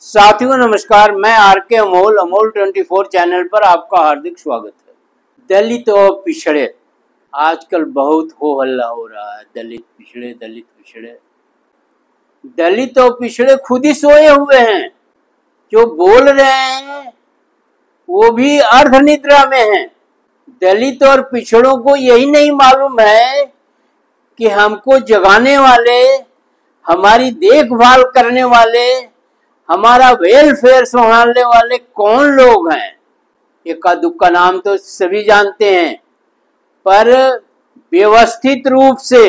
साथियों नमस्कार, मैं आर के अमोल 24 चैनल पर आपका हार्दिक स्वागत है। दलित और पिछड़े आजकल बहुत हो हल्ला हो रहा है। दलित पिछड़े दलित और पिछड़े खुद ही सोए हुए हैं। जो बोल रहे हैं वो भी अर्ध निद्रा में हैं। दलित और पिछड़ों को यही नहीं मालूम है कि हमको जगाने वाले, हमारी देखभाल करने वाले, हमारा वेलफेयर संभालने वाले कौन लोग हैं। इक्का दुक्का नाम तो सभी जानते हैं, पर व्यवस्थित रूप से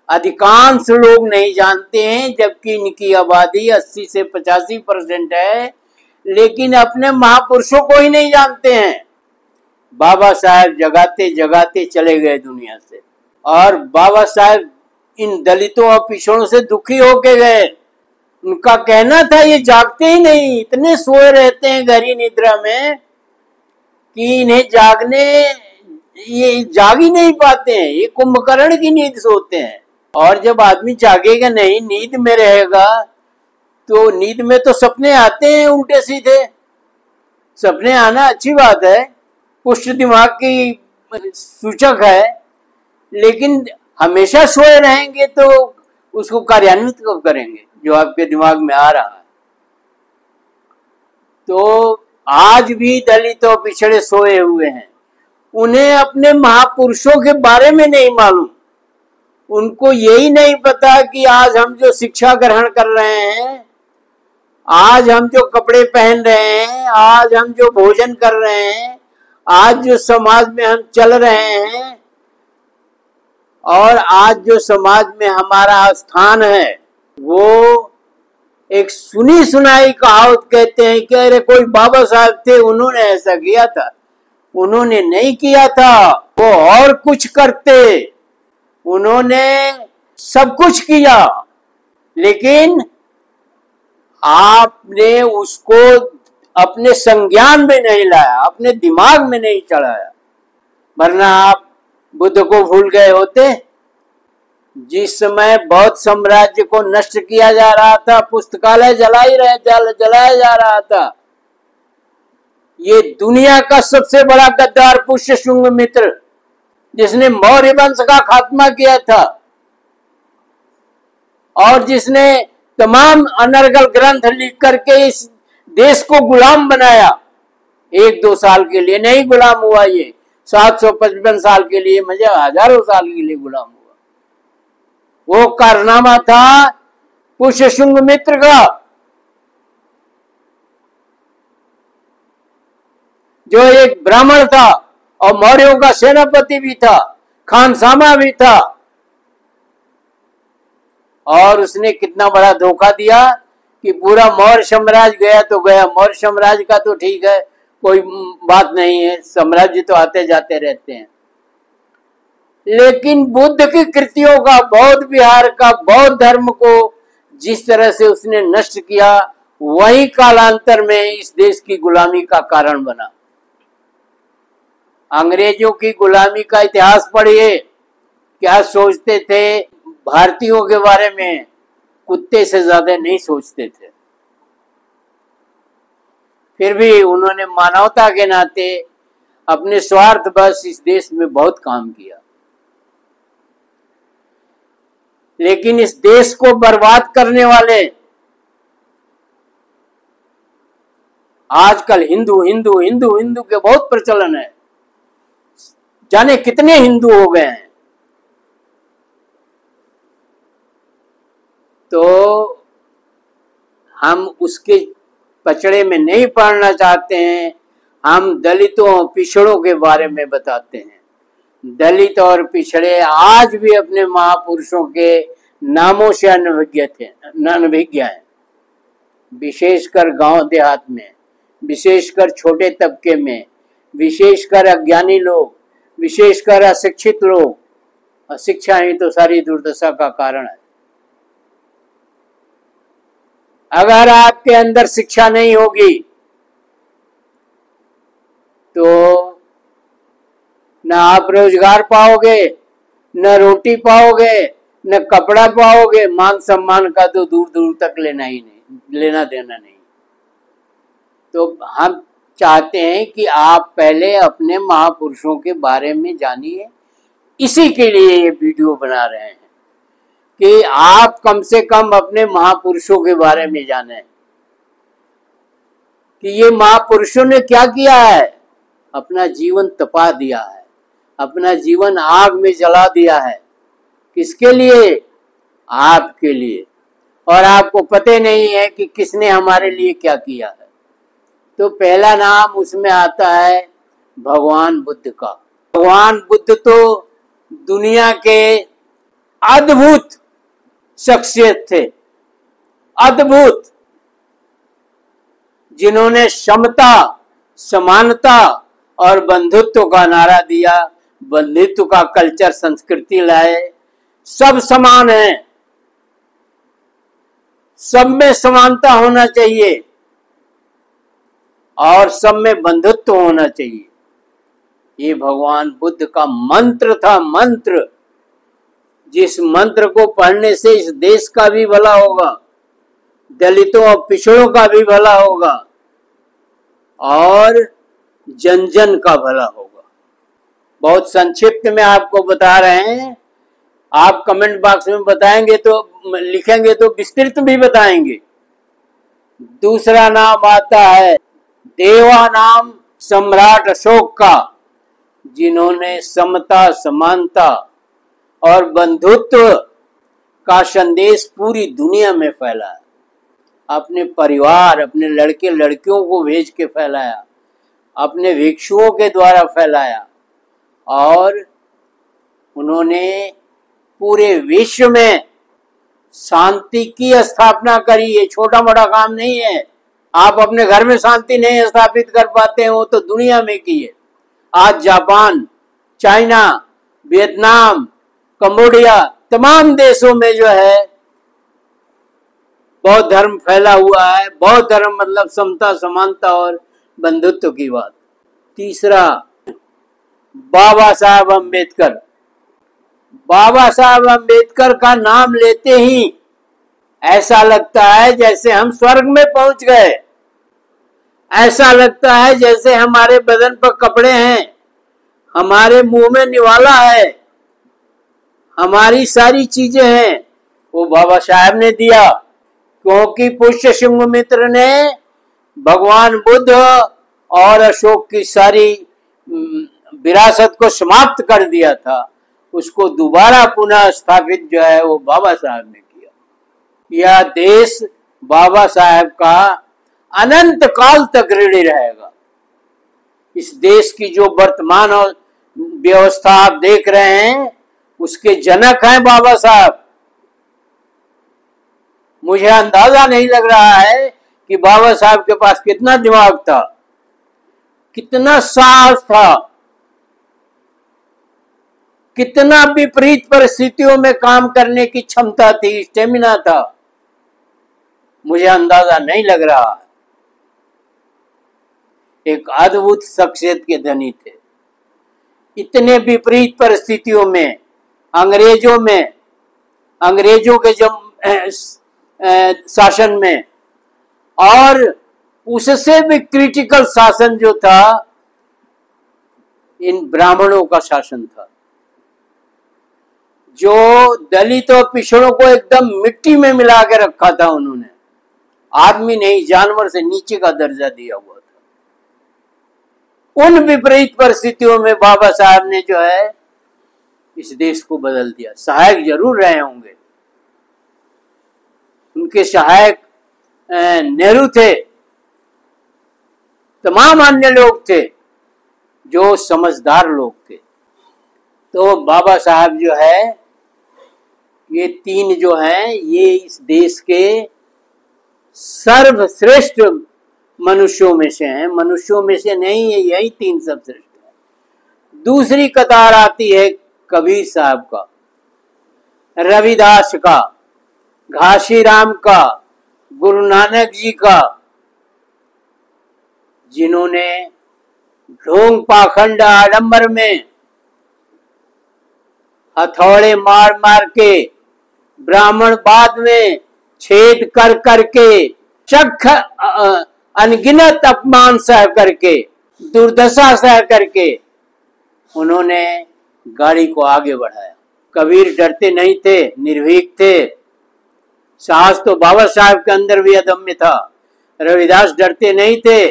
अधिकांश लोग नहीं जानते हैं, जबकि इनकी आबादी 80 से 85% है, लेकिन अपने महापुरुषों को ही नहीं जानते हैं। बाबा साहब जगाते जगाते चले गए दुनिया से, और बाबा साहब इन दलितों और पिछड़ों से दुखी होके गए। उनका कहना था ये जागते ही नहीं, इतने सोए रहते हैं गहरी निद्रा में कि इन्हें जागने, ये जाग ही नहीं पाते हैं। ये कुंभकर्ण की नींद सोते हैं। और जब आदमी जागेगा नहीं, नींद में रहेगा, तो नींद में तो सपने आते हैं उल्टे सीधे। सपने आना अच्छी बात है, पुष्ट दिमाग की सूचक है, लेकिन हमेशा सोए रहेंगे तो उसको कार्यान्वित कब करेंगे जो आपके दिमाग में आ रहा है। तो आज भी दलित और पिछड़े सोए हुए हैं। उन्हें अपने महापुरुषों के बारे में नहीं मालूम। उनको यही नहीं पता कि आज हम जो शिक्षा ग्रहण कर रहे हैं, आज हम जो कपड़े पहन रहे हैं, आज हम जो भोजन कर रहे हैं, आज जो समाज में हम चल रहे हैं, और आज जो समाज में हमारा स्थान है, वो एक सुनी सुनाई कहावत कहते हैं कि अरे कोई बाबा साहब थे, उन्होंने ऐसा किया था। उन्होंने नहीं किया था, वो और कुछ करते। उन्होंने सब कुछ किया, लेकिन आपने उसको अपने संज्ञान में नहीं लाया, अपने दिमाग में नहीं चढ़ाया। वरना आप बुद्ध को भूल गए होते। जिस समय बौद्ध साम्राज्य को नष्ट किया जा रहा था, पुस्तकालय जलाया जा रहा था, ये दुनिया का सबसे बड़ा गद्दार पुष्यशुंग मित्र, जिसने मौर्य वंश का खात्मा किया था और जिसने तमाम अनर्गल ग्रंथ लिख करके इस देश को गुलाम बनाया। 1-2 साल के लिए नहीं गुलाम हुआ, ये 755 साल के लिए, मुझे हजारों साल के लिए गुलाम हुआ। वो कारनामा था पुष्यशुंग मित्र का, जो एक ब्राह्मण था और मौर्यों का सेनापति भी था, खानसामा भी था। और उसने कितना बड़ा धोखा दिया कि पूरा मौर्य साम्राज्य गया तो गया। मौर्य साम्राज्य का तो ठीक है, कोई बात नहीं है, साम्राज्य तो आते जाते रहते हैं, लेकिन बुद्ध की कृतियों का, बौद्ध विहार का, बौद्ध धर्म को जिस तरह से उसने नष्ट किया, वही कालांतर में इस देश की गुलामी का कारण बना। अंग्रेजों की गुलामी का इतिहास पढ़िए, क्या सोचते थे भारतीयों के बारे में, कुत्ते से ज्यादा नहीं सोचते थे। फिर भी उन्होंने मानवता के नाते अपने स्वार्थ बस इस देश में बहुत काम किया, लेकिन इस देश को बर्बाद करने वाले आजकल हिंदू हिंदू हिंदू हिंदू के बहुत प्रचलन है। जाने कितने हिंदू हो गए हैं। तो हम उसके पचड़े में नहीं पड़ना चाहते हैं। हम दलितों और पिछड़ों के बारे में बताते हैं। दलित और पिछड़े आज भी अपने महापुरुषों के नामों से अनभिज्ञ हैं। विशेषकर गांव देहात में, विशेषकर छोटे तबके में, विशेषकर अज्ञानी लोग, विशेषकर अशिक्षित लोग। अशिक्षा ही तो सारी दुर्दशा का कारण है। अगर आपके अंदर शिक्षा नहीं होगी तो न आप रोजगार पाओगे, न रोटी पाओगे, न कपड़ा पाओगे, मान सम्मान का तो दूर दूर तक लेना देना नहीं। तो हम चाहते हैं कि आप पहले अपने महापुरुषों के बारे में जानिए। इसी के लिए ये वीडियो बना रहे हैं कि आप कम से कम अपने महापुरुषों के बारे में जानें कि ये महापुरुषों ने क्या किया है। अपना जीवन तपा दिया है, अपना जीवन आग में जला दिया है। किसके लिए? आपके लिए। और आपको पता नहीं है कि किसने हमारे लिए क्या किया है। तो पहला नाम उसमें आता है भगवान बुद्ध का। भगवान बुद्ध तो दुनिया के अद्भुत शख्सियत थे, अद्भुत, जिन्होंने समता, समानता और बंधुत्व का नारा दिया, बंधुत्व का कल्चर, संस्कृति लाए। सब समान है, सब में समानता होना चाहिए और सब में बंधुत्व होना चाहिए। ये भगवान बुद्ध का मंत्र था, मंत्र, जिस मंत्र को पढ़ने से इस देश का भी भला होगा, दलितों और पिछड़ों का भी भला होगा और जन जन का भला होगा। बहुत संक्षिप्त में आपको बता रहे हैं। आप कमेंट बॉक्स में बताएंगे तो, लिखेंगे तो विस्तृत भी बताएंगे। दूसरा नाम आता है देवानाम सम्राट अशोक का, जिन्होंने समता, समानता और बंधुत्व का संदेश पूरी दुनिया में फैलाया। अपने परिवार, अपने लड़के लड़कियों को भेज के फैलाया, अपने भिक्षुओं के द्वारा फैलाया और उन्होंने पूरे विश्व में शांति की स्थापना करी। ये छोटा मोटा काम नहीं है। आप अपने घर में शांति नहीं स्थापित कर पाते हैं, वो तो दुनिया में की है। आज जापान, चाइना, वियतनाम, कंबोडिया, तमाम देशों में जो है बौद्ध धर्म फैला हुआ है। बौद्ध धर्म मतलब समता, समानता और बंधुत्व की बात। तीसरा, बाबा साहब अम्बेडकर। बाबा साहब अम्बेडकर का नाम लेते ही ऐसा लगता है जैसे हम स्वर्ग में पहुंच गए। ऐसा लगता है जैसे हमारे बदन पर कपड़े हैं, हमारे मुंह में निवाला है, हमारी सारी चीजें हैं, वो बाबा साहब ने दिया। क्योंकि पुष्य सिंघुमित्र ने भगवान बुद्ध और अशोक की सारी विरासत को समाप्त कर दिया था। उसको दोबारा पुनः स्थापित जो है वो बाबा साहब ने किया। यह देश बाबा साहब का अनंत काल तक ऋणी रहेगा। इस देश की जो वर्तमान व्यवस्था आप देख रहे हैं, उसके जनक हैं बाबा साहब। मुझे अंदाजा नहीं लग रहा है कि बाबा साहब के पास कितना दिमाग था, कितना साहस था, कितना विपरीत परिस्थितियों में काम करने की क्षमता थी, स्टेमिना था। मुझे अंदाजा नहीं लग रहा है। एक अद्भुत शख्सियत के धनी थे। इतने विपरीत परिस्थितियों में, अंग्रेजों के शासन में, और उससे भी क्रिटिकल शासन जो था, इन ब्राह्मणों का शासन था, जो दलित और पिछड़ों को एकदम मिट्टी में मिला के रखा था। उन्होंने आदमी नहीं, जानवर से नीचे का दर्जा दिया हुआ था। उन विपरीत परिस्थितियों में बाबा साहब ने जो है इस देश को बदल दिया। सहायक जरूर रहे होंगे, उनके सहायक नेहरू थे, तमाम अन्य लोग थे जो समझदार लोग थे। तो बाबा साहब जो है, ये तीन जो हैं, ये इस देश के सर्वश्रेष्ठ मनुष्यों में से हैं। मनुष्यों में से नहीं है, यही तीन सर्वश्रेष्ठ हैं। दूसरी कतार आती है कबीर साहब का, रविदास का, घासीराम का, गुरु नानक जी का, जिन्होंने ढोंग पाखंड आडंबर में हथौड़े मार मार के ब्राह्मण बाद में छेद कर करके, शख अनगिनत अपमान सह करके, दुर्दशा सह करके उन्होंने गाड़ी को आगे बढ़ाया। कबीर डरते नहीं थे, निर्भीक थे। साहस तो बाबा साहब के अंदर भी अदम्य था। रविदास डरते नहीं थे,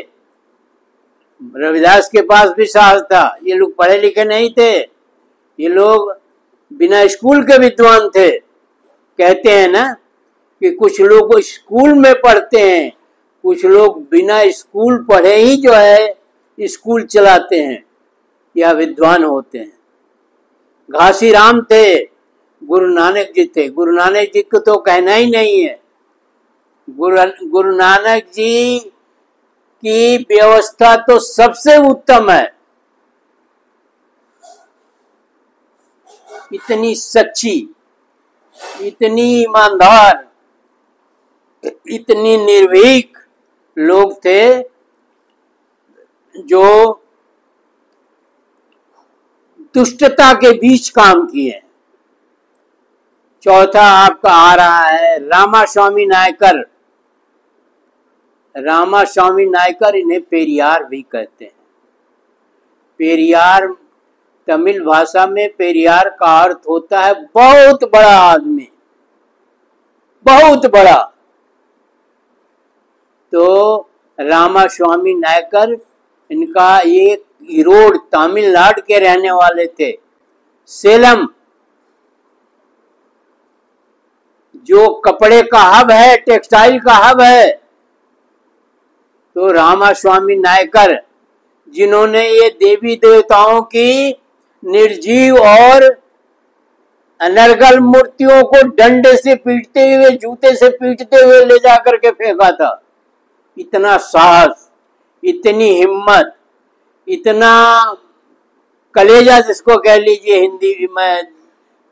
रविदास के पास भी साहस था। ये लोग पढ़े लिखे नहीं थे, ये लोग बिना स्कूल के विद्वान थे। कहते हैं ना कि कुछ लोग स्कूल में पढ़ते हैं, कुछ लोग बिना स्कूल पढ़े ही जो है स्कूल चलाते हैं या विद्वान होते हैं। घासी राम थे, गुरु नानक जी थे। गुरु नानक जी को तो कहना ही नहीं है। गुरु नानक जी की व्यवस्था तो सबसे उत्तम है। इतनी सच्ची, इतनी ईमानदार, इतनी निर्भीक लोग थे जो दुष्टता के बीच काम किए। चौथा आपका आ रहा है रामास्वामी नायकर। रामास्वामी नायकर, इन्हें पेरियार भी कहते हैं। पेरियार तमिल भाषा में पेरियार का अर्थ होता है बहुत बड़ा आदमी, बहुत बड़ा। तो रामास्वामी नायकर, इनका एक ईरोड तमिलनाडु के रहने वाले थे। सेलम जो कपड़े का हब है, टेक्सटाइल का हब है, तो रामास्वामी नायकर जिन्होंने ये देवी देवताओं की निर्जीव और अनर्गल मूर्तियों को डंडे से पीटते हुए, जूते से पीटते हुए ले जाकर के फेंका था। इतना साहस, इतनी हिम्मत, इतना कलेजा जिसको कह लीजिए हिंदी में,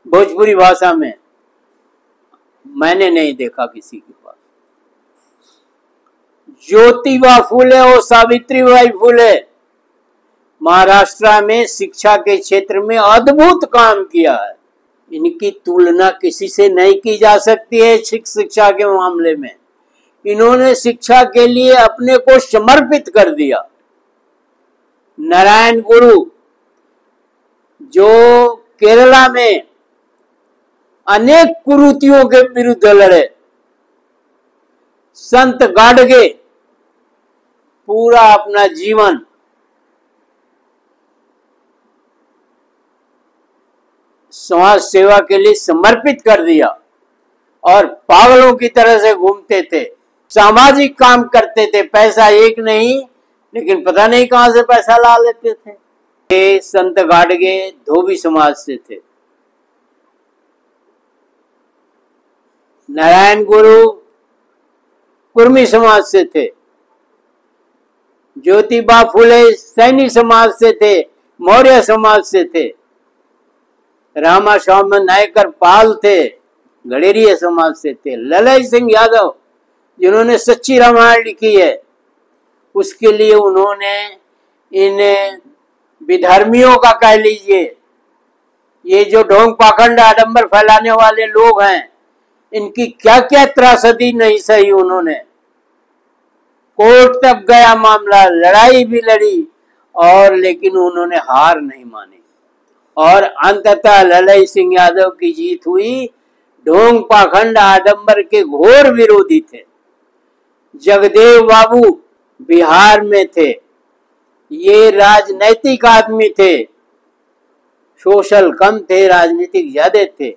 भोजपुरी भाषा में, मैंने नहीं देखा किसी के पास। ज्योतिबा फूले और सावित्रीबाई फूले, महाराष्ट्र में शिक्षा के क्षेत्र में अद्भुत काम किया है। इनकी तुलना किसी से नहीं की जा सकती है शिक्षा के मामले में। इन्होंने शिक्षा के लिए अपने को समर्पित कर दिया। नारायण गुरु जो केरला में अनेक कुरीतियों के विरुद्ध लड़े, संत गाडगे पूरा अपना जीवन समाज सेवा के लिए समर्पित कर दिया और पागलों की तरह से घूमते थे, सामाजिक काम करते थे। पैसा एक नहीं, लेकिन पता नहीं कहां से पैसा ला लेते थे। ये संत गाडगे धोबी समाज से थे। नारायण गुरु कुर्मी समाज से थे। ज्योतिबा फूले सैनी समाज से थे, मौर्य समाज से थे। रामास्वामी नायकर पाल थे, गडेरिया समाज से थे। ललय सिंह यादव जिन्होंने सच्ची रामायण लिखी है, उसके लिए उन्होंने इन विधर्मियों का कह लीजिए, ये जो ढोंग पाखंड आडंबर फैलाने वाले लोग हैं, इनकी क्या क्या त्रासदी नहीं सही उन्होंने। कोर्ट तक गया मामला, लड़ाई भी लड़ी, और लेकिन उन्होंने हार नहीं मानी और अंततः ललय सिंह यादव की जीत हुई। ढोंग पाखंड आडंबर के घोर विरोधी थे। जगदेव बाबू बिहार में थे, ये राजनैतिक आदमी थे, सोशल कम थे, राजनीतिक ज्यादा थे।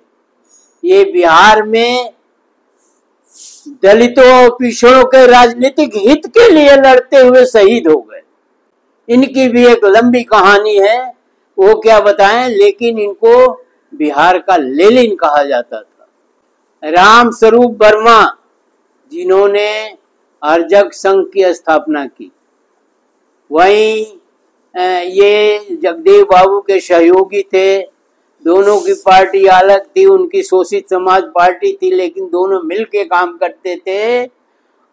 ये बिहार में दलितों और पिछड़ों के राजनीतिक हित के लिए लड़ते हुए शहीद हो गए। इनकी भी एक लंबी कहानी है, वो क्या बताएं, लेकिन इनको बिहार का लेनिन कहा जाता था। राम स्वरूप वर्मा जिन्होंने अर्जक संघ की स्थापना की, वहीं ये जगदेव बाबू के सहयोगी थे। दोनों की पार्टी अलग थी, उनकी शोषित समाज पार्टी थी, लेकिन दोनों मिलके काम करते थे।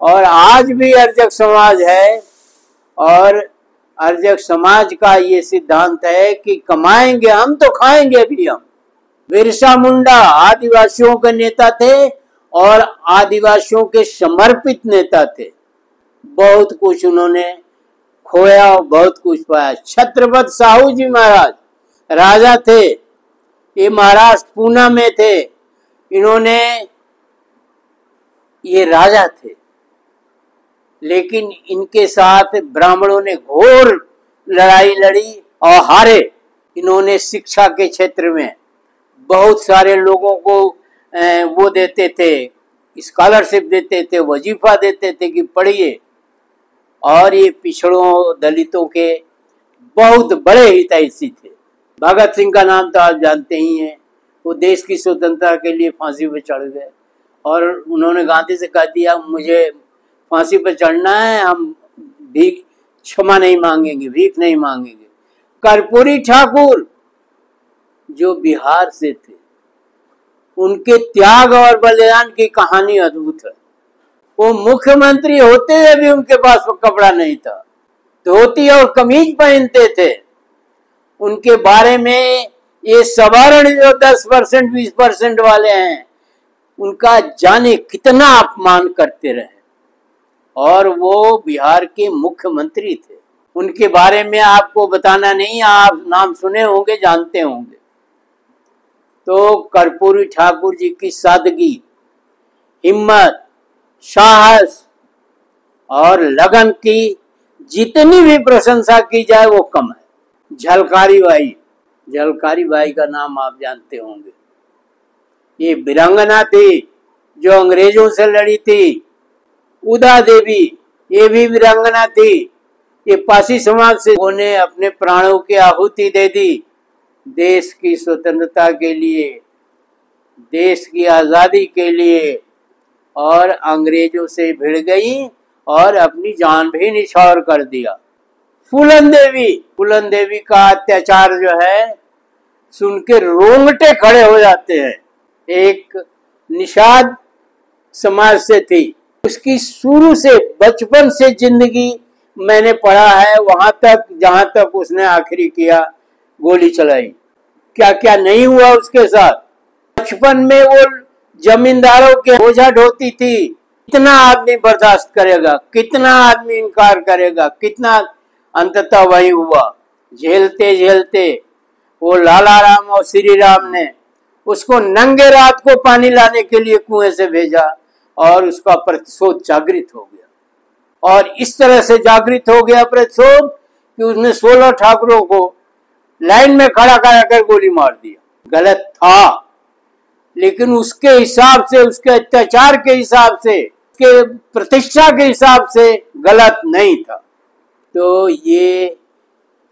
और आज भी अर्जक समाज है, और अर्जक समाज का ये सिद्धांत है कि कमाएंगे हम तो खाएंगे भी हम। बिरसा मुंडा आदिवासियों के नेता थे और आदिवासियों के समर्पित नेता थे। बहुत कुछ उन्होंने खोया और बहुत कुछ पाया। छत्रपति साहू जी महाराज राजा थे, ये महाराष्ट्र पूना में थे। इन्होंने, ये राजा थे, लेकिन इनके साथ ब्राह्मणों ने घोर लड़ाई लड़ी और हारे। इन्होंने शिक्षा के क्षेत्र में बहुत सारे लोगों को वो देते थे, स्कॉलरशिप देते थे, वजीफा देते थे कि पढ़िए। और ये पिछड़ों दलितों के बहुत बड़े हितैषी थे। भगत सिंह का नाम तो आप जानते ही हैं। वो देश की स्वतंत्रता के लिए फांसी पर चढ़ गए और उन्होंने गांधी से कह दिया मुझे फांसी पर चढ़ना है, हम भीख क्षमा नहीं मांगेंगे, भीख नहीं मांगेंगे। कर्पूरी ठाकुर जो बिहार से थे, उनके त्याग और बलिदान की कहानी अद्भुत है। वो मुख्यमंत्री होते हुए भी उनके पास कपड़ा नहीं था, धोती और कमीज पहनते थे। उनके बारे में ये सवर्ण जो 10% 20% वाले हैं, उनका जाने कितना अपमान करते रहे। और वो बिहार के मुख्यमंत्री थे। उनके बारे में आपको बताना नहीं, आप नाम सुने होंगे, जानते होंगे। तो कर्पूरी ठाकुर जी की सादगी, हिम्मत, साहस और लगन की जितनी भी प्रशंसा की जाए वो कम है। झलकारी बाई, झलकारी बाई का नाम आप जानते होंगे। ये वीरांगना थी जो अंग्रेजों से लड़ी थी। उदा देवी, ये भी वीरांगना थी। ये पासी समाज से उन्होंने अपने प्राणों की आहुति दे दी देश की स्वतंत्रता के लिए, देश की आजादी के लिए, और अंग्रेजों से भिड़ गई और अपनी जान भी निछावर कर दिया। फूलन देवी का अत्याचार जो है सुन के रोंगटे खड़े हो जाते हैं। एक निषाद समाज से थी, उसकी शुरू से बचपन से जिंदगी मैंने पढ़ा है, वहां तक जहां तक उसने आखिरी किया, गोली चलाई। क्या क्या नहीं हुआ उसके साथ। बचपन में वो जमींदारों के बोझा ढोती थी। कितना आदमी बर्दाश्त करेगा, कितना आदमी इनकार करेगा, कितना। अंततः वही हुआ। झेलते झेलते वो लाला राम और श्री राम ने उसको नंगे रात को पानी लाने के लिए कुएं से भेजा और उसका प्रतिशोध जागृत हो गया। और इस तरह से जागृत हो गया प्रतिशोध कि उसने 16 ठाकुरों को लाइन में खड़ा कराकर गोली मार दिया। गलत था, लेकिन उसके हिसाब से, उसके अत्याचार के हिसाब से, उसके प्रतिष्ठा के हिसाब से गलत नहीं था। तो ये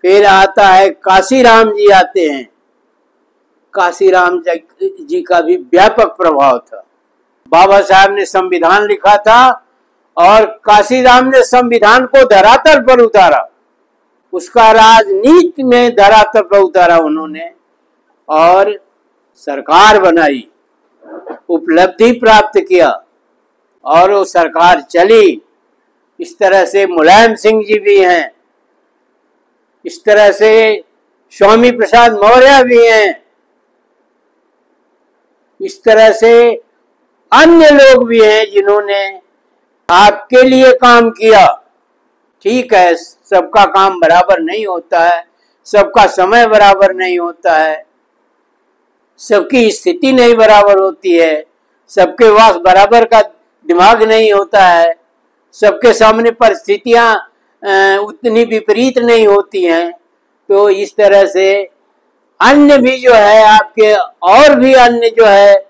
फिर आता है काशीराम जी आते हैं। काशीराम जी का भी व्यापक प्रभाव था। बाबा साहब ने संविधान लिखा था और काशीराम ने संविधान को धरातल पर उतारा, उसका राजनीति में धरातल पर उतारा उन्होंने, और सरकार बनाई, उपलब्धि प्राप्त किया और वो सरकार चली। इस तरह से मुलायम सिंह जी भी हैं, इस तरह से स्वामी प्रसाद मौर्य भी हैं, इस तरह से अन्य लोग भी हैं जिन्होंने आपके लिए काम किया। ठीक है, सबका काम बराबर नहीं होता है, सबका समय बराबर नहीं होता है, सबकी स्थिति नहीं बराबर होती है, सबके पास बराबर का दिमाग नहीं होता है, सबके सामने परिस्थितियां उतनी विपरीत नहीं होती हैं। तो इस तरह से अन्य भी जो है आपके, और भी अन्य जो है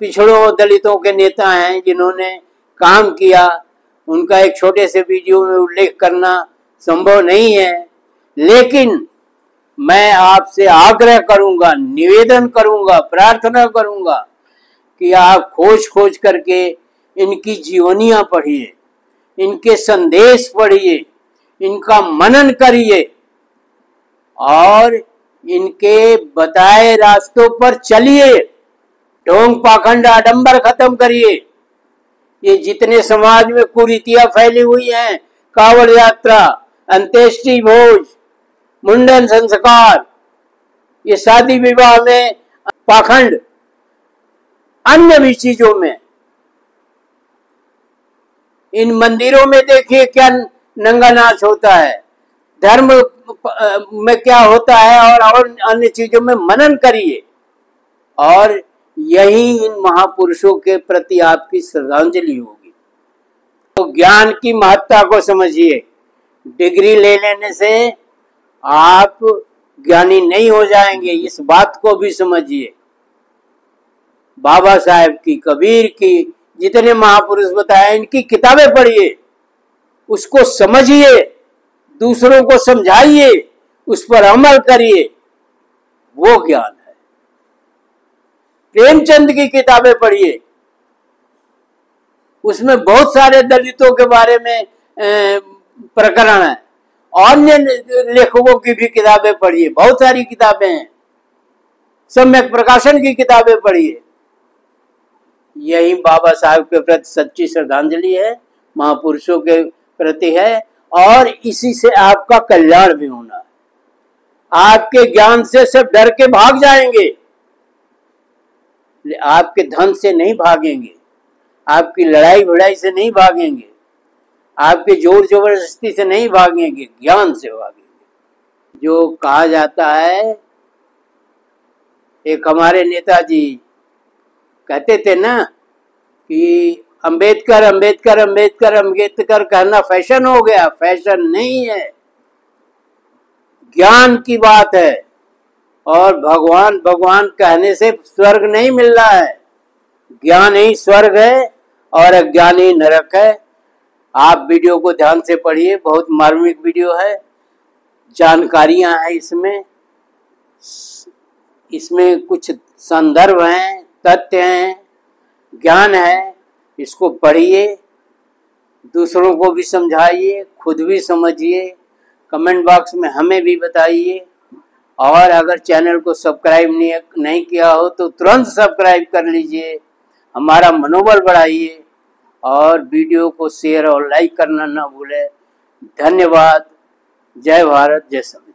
पिछड़ों दलितों के नेता हैं जिन्होंने काम किया। उनका एक छोटे से वीडियो में उल्लेख करना संभव नहीं है, लेकिन मैं आपसे आग्रह करूंगा, निवेदन करूंगा, प्रार्थना करूंगा कि आप खोज खोज करके इनकी जीवनियां पढ़िए, इनके संदेश पढ़िए, इनका मनन करिए और इनके बताए रास्तों पर चलिए। ढोंग पाखंड आडंबर खत्म करिए। ये जितने समाज में कुरीतियां फैली हुई हैं, कांवड़ यात्रा, अंत्येष्टि भोज, मुंडन संस्कार, ये शादी विवाह में पाखंड, अन्य भी चीजों में, इन मंदिरों में देखिए क्या नंगा नाच होता है, धर्म में क्या होता है, और अन्य चीजों में मनन करिए और यही इन महापुरुषों के प्रति आपकी श्रद्धांजलि होगी। तो ज्ञान की महत्ता को समझिए। डिग्री ले लेने से आप ज्ञानी नहीं हो जाएंगे, इस बात को भी समझिए। बाबा साहेब की, कबीर की, जितने महापुरुष बताए, इनकी किताबें पढ़िए, उसको समझिए, दूसरों को समझाइए, उस पर अमल करिए, वो ज्ञान है। प्रेमचंद की किताबें पढ़िए, उसमें बहुत सारे दलितों के बारे में प्रकरण है। अन्य लेखकों की भी किताबें पढ़िए, बहुत सारी किताबें हैं। सम्यक प्रकाशन की किताबें पढ़िए। यही बाबा साहब के प्रति सच्ची श्रद्धांजलि है, महापुरुषों के प्रति है, और इसी से आपका कल्याण भी होना है। आपके ज्ञान से सब डर के भाग जाएंगे, आपके धन से नहीं भागेंगे, आपकी लड़ाई भिड़ाई से नहीं भागेंगे, आपके जोर जबरदस्ती से नहीं भागेंगे, ज्ञान से भागेंगे। जो कहा जाता है, एक हमारे नेताजी कहते थे ना कि अंबेडकर अंबेडकर अंबेडकर अंबेडकर कहना फैशन हो गया। फैशन नहीं है, ज्ञान की बात है। और भगवान भगवान कहने से स्वर्ग नहीं मिल रहा है, ज्ञान ही स्वर्ग है और अज्ञान ही नरक है। आप वीडियो को ध्यान से पढ़िए, बहुत मार्मिक वीडियो है, जानकारियां हैं इसमें कुछ संदर्भ हैं, तथ्य हैं, ज्ञान है। इसको पढ़िए, दूसरों को भी समझाइए, खुद भी समझिए, कमेंट बॉक्स में हमें भी बताइए। और अगर चैनल को सब्सक्राइब नहीं किया हो तो तुरंत सब्सक्राइब कर लीजिए, हमारा मनोबल बढ़ाइए, और वीडियो को शेयर और लाइक करना ना भूलें। धन्यवाद। जय भारत, जय संविधान।